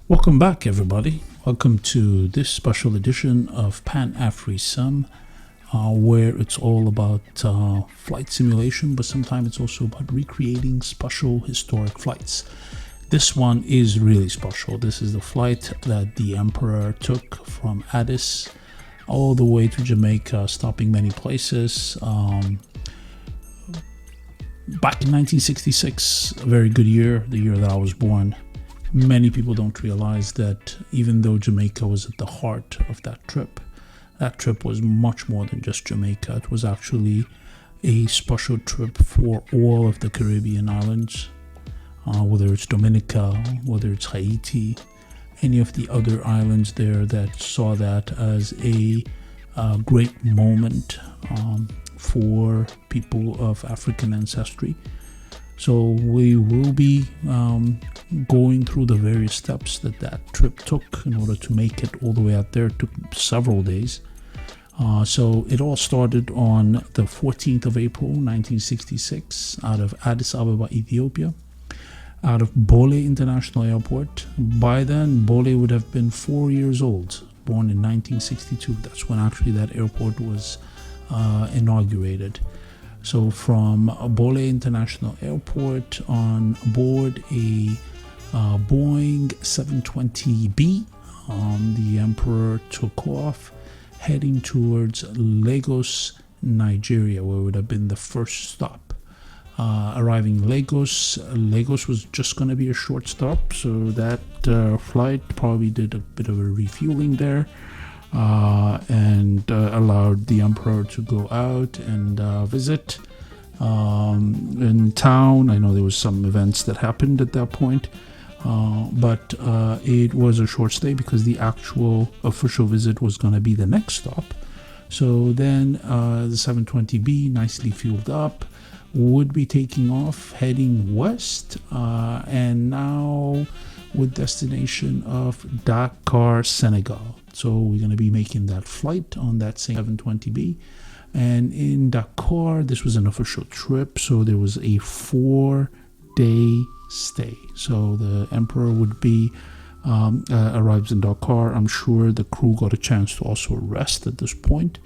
Welcome back, everybody. Welcome to this special edition of Pan Afrisum, where it's all about flight simulation, but sometimes it's also about recreating special historic flights. This one is really special. This is the flight that the Emperor took from Addis all the way to Jamaica, stopping many places. Back in 1966, a very good year, the year that I was born. Many people don't realize that even though Jamaica was at the heart of that trip was much more than just Jamaica. It was actually a special trip for all of the Caribbean islands, whether it's Dominica, whether it's Haiti, any of the other islands there that saw that as a great moment for people of African ancestry. So we will be going through the various steps that trip took in order to make it all the way out there. It took several days. So it all started on the 14th of April, 1966, out of Addis Ababa, Ethiopia, out of Bole International Airport. By then, Bole would have been 4 years old, born in 1962. That's when actually that airport was inaugurated. So from Bole International Airport on board a Boeing 720B, the Emperor took off heading towards Lagos, Nigeria, where would have been the first stop. Arriving Lagos was just going to be a short stop, so that flight probably did a bit of a refueling there. And allowed the Emperor to go out and visit in town. I know there was some events that happened at that point, but it was a short stay because the actual official visit was going to be the next stop. So then the 720B, nicely fueled up, would be taking off, heading west, and now with destination of Dakar, Senegal. So we're going to be making that flight on that same 720B. And in Dakar, this was an official trip, so there was a 4-day stay. So the Emperor would be arrives in Dakar. I'm sure the crew got a chance to also rest at this point,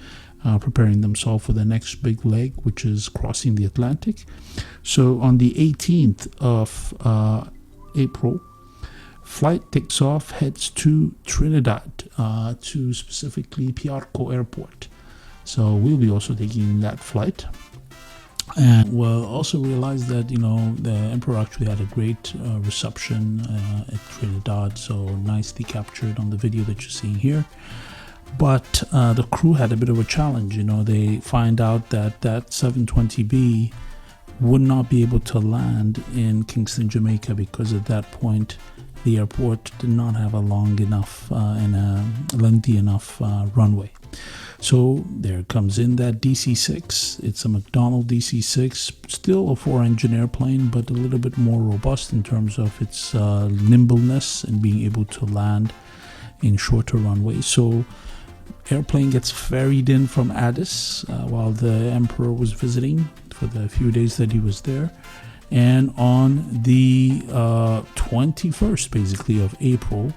preparing themselves for the next big leg, which is crossing the Atlantic. So on the 18th of April, flight takes off, heads to Trinidad, to specifically Piarco Airport. So we'll be also taking that flight. And we'll also realize that, the Emperor actually had a great reception at Trinidad, so nicely captured on the video that you're seeing here. But the crew had a bit of a challenge. They find out that 720B would not be able to land in Kingston, Jamaica, because at that point the airport did not have a long enough and a lengthy enough runway. So there comes in that DC-6. It's a McDonnell DC-6, still a 4-engine airplane, but a little bit more robust in terms of its nimbleness and being able to land in shorter runways. So airplane gets ferried in from Addis while the Emperor was visiting for the few days that he was there. And on the 21st, basically, of April,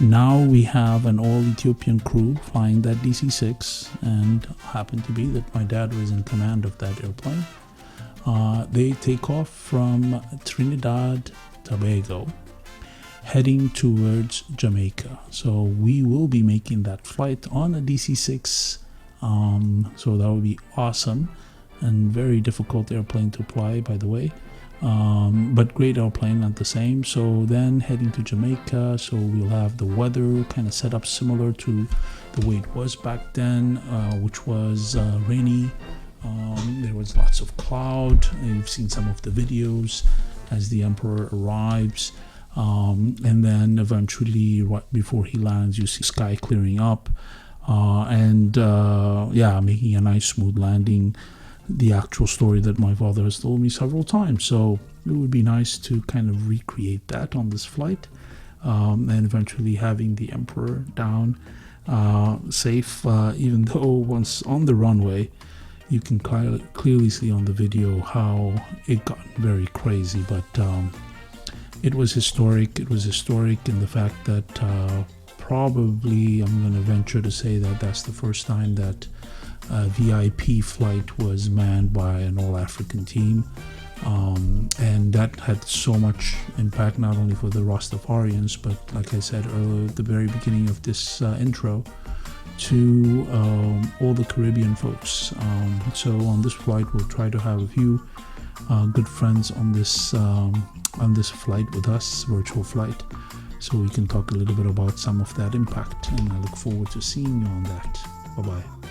now we have an all-Ethiopian crew flying that DC-6, and happened to be that my dad was in command of that airplane. They take off from Trinidad, Tobago, heading towards Jamaica. So we will be making that flight on a DC-6, so that would be awesome, and very difficult airplane to fly, by the way. But great airplane, not the same. So then heading to Jamaica, so we'll have the weather kind of set up similar to the way it was back then, which was rainy. There was lots of cloud. You've seen some of the videos as the Emperor arrives, and then eventually right before he lands, you see sky clearing up, and making a nice smooth landing. The actual story that my father has told me several times. So it would be nice to kind of recreate that on this flight, and eventually having the Emperor down safe, even though once on the runway, you can clearly see on the video how it got very crazy. But it was historic. It was historic in the fact that probably, I'm going to venture to say that that's the first time that a VIP flight was manned by an all-African team. And that had so much impact, not only for the Rastafarians, but like I said earlier at the very beginning of this intro, to all the Caribbean folks. So on this flight, we'll try to have a few good friends on this flight with us, virtual flight, so we can talk a little bit about some of that impact. And I look forward to seeing you on that. Bye-bye.